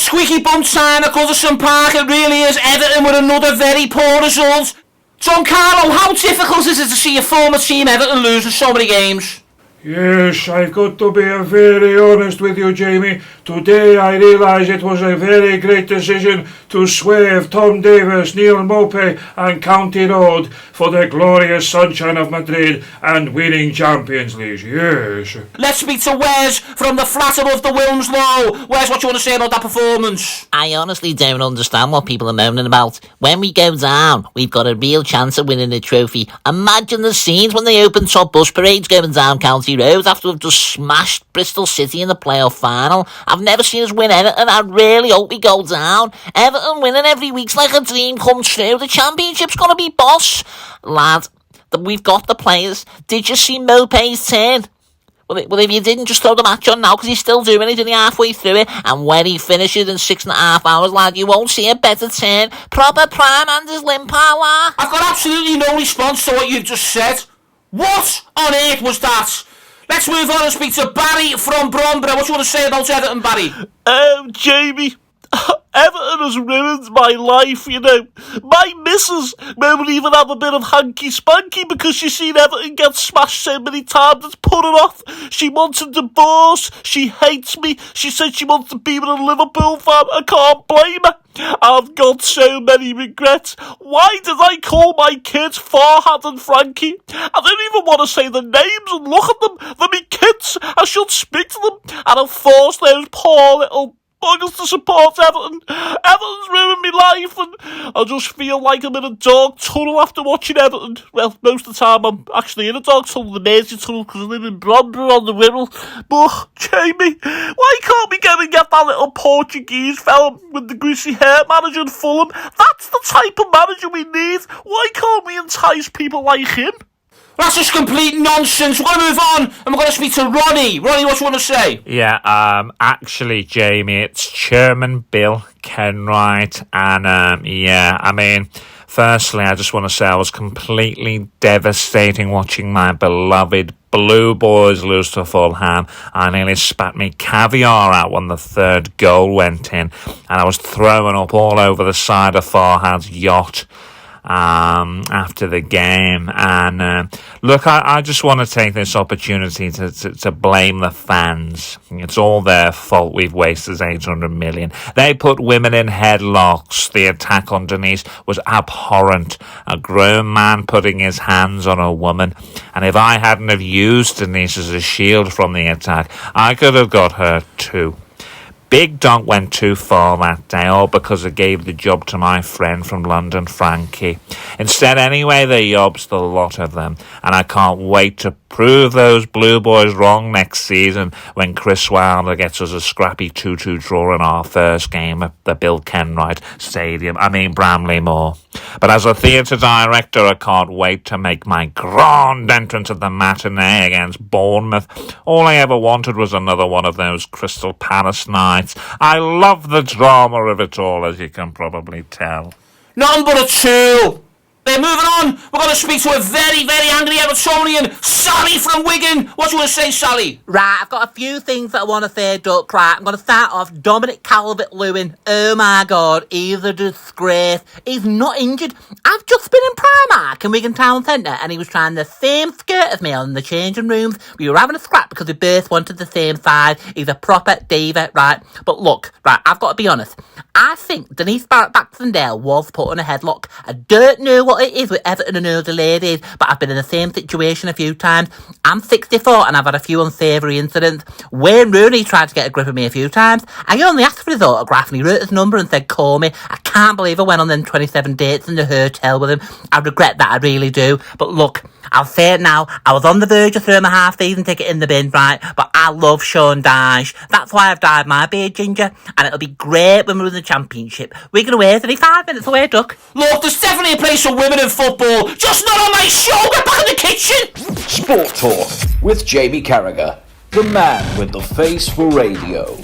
squeaky bum sign at Goodison Park, it really is. Everton with another very poor result. Giancarlo, how difficult is it to see your former team Everton losing so many games? Yes, I've got to be very honest with you, Jamie. Today I realise it was a very great decision to swerve Tom Davis, Neil Maupay and County Road for the glorious sunshine of Madrid and winning Champions League. Yes. Let's speak to Wes from the flat above the Wilmslow. Wes, what do you want to say about that performance? I honestly don't understand what people are moaning about. When we go down, we've got a real chance of winning the trophy. Imagine the scenes when they open top bus parades going down County Road after we've just smashed Bristol City in the playoff final. I've never seen us win Everton. I really hope we go down. Everton winning every week's like a dream come true. The championship's going to be boss. Lad, we've got the players. Did you see Maupay's turn? Well, if you didn't, just throw the match on now because he's still doing it and he's halfway through it. And when he finishes in 6.5 hours, lad, you won't see a better turn. Proper prime Anders Limpar, lad. I've got absolutely no response to what you've just said. What on earth was that? Let's move on and speak to Barry from Bromborough. What do you want to say about Everton, Barry? Jamie, Everton has ruined my life, you know. My missus won't even have a bit of hanky-spanky because she's seen Everton get smashed so many times it's put her off. She wants a divorce. She hates me. She said she wants to be with a Liverpool fan. I can't blame her. I've got so many regrets. Why did I call my kids Farhad and Frankie? I don't even want to say the names and look at them. They're me kids. I should speak to them. And I've forced those poor little buggers to support Everton. Everton's ruined my life and I just feel like I'm in a dog tunnel after watching Everton. Well, most of the time I'm actually in a dog tunnel, the Mersey tunnel, because I live in Bromborough on the Wirral. But, Jamie, why can't we go and get that little Portuguese fella with the greasy hair manager in Fulham? That's the type of manager we need. Why can't we entice people like him? That's just complete nonsense. We're going to move on and we're going to speak to Ronnie. Ronnie, what do you want to say? Yeah, actually, Jamie, it's Chairman Bill Kenwright. And, yeah, I mean, firstly, I just want to say I was completely devastating watching my beloved Blue Boys lose to Fulham. I nearly spat me caviar out when the third goal went in. And I was throwing up all over the side of Farhad's yacht after the game. And look, I just want to take this opportunity to blame the fans. It's all their fault we've wasted 800 million. They put women in headlocks. The attack on Denise was abhorrent. A grown man putting his hands on a woman. And if I hadn't have used Denise as a shield from the attack, I could have got her too. Big Donk went too far that day, all because I gave the job to my friend from London, Frankie. Instead, anyway, they yobs the lot of them, and I can't wait to prove those Blue Boys wrong next season when Chris Wilder gets us a scrappy 2-2 draw in our first game at the Bill Kenwright Stadium. Bramley Moor. But as a theatre director, I can't wait to make my grand entrance at the matinee against Bournemouth. All I ever wanted was another one of those Crystal Palace nights. I love the drama of it all, as you can probably tell. Nothing but a tool. Then moving on, we're going to speak to a very, very angry Evertonian, Sally from Wigan. What do you want to say, Sally? Right, I've got a few things that I want to say, Duck. Right, I'm going to start off. Dominic Calvert-Lewin. Oh my God, he's a disgrace. He's not injured. I've just been in Primark in Wigan Town Centre and he was trying the same skirt as me on the changing rooms. We were having a scrap because we both wanted the same size. He's a proper diva, right? But look, right, I've got to be honest. I think Denise Barrett-Baxendale was put in a headlock. I don't know what it is with Everton and older ladies, but I've been in the same situation a few times. I'm 64 and I've had a few unsavoury incidents. Wayne Rooney tried to get a grip of me a few times. I only asked for his autograph and he wrote his number and said call me. I can't believe I went on them 27 dates in the hotel with him. I regret that, I really do. But look, I'll say it now, I was on the verge of throwing my half-season ticket in the bin, right? But I love Sean Dyche. That's why I've dyed my beard ginger, and it'll be great when we're in the Championship. Wigan away, 35 minutes away, Duck. Look, there's definitely a place for women in football, just not on my show. Get back in the kitchen. Sport Talk with Jamie Carragher, the man with the face for radio.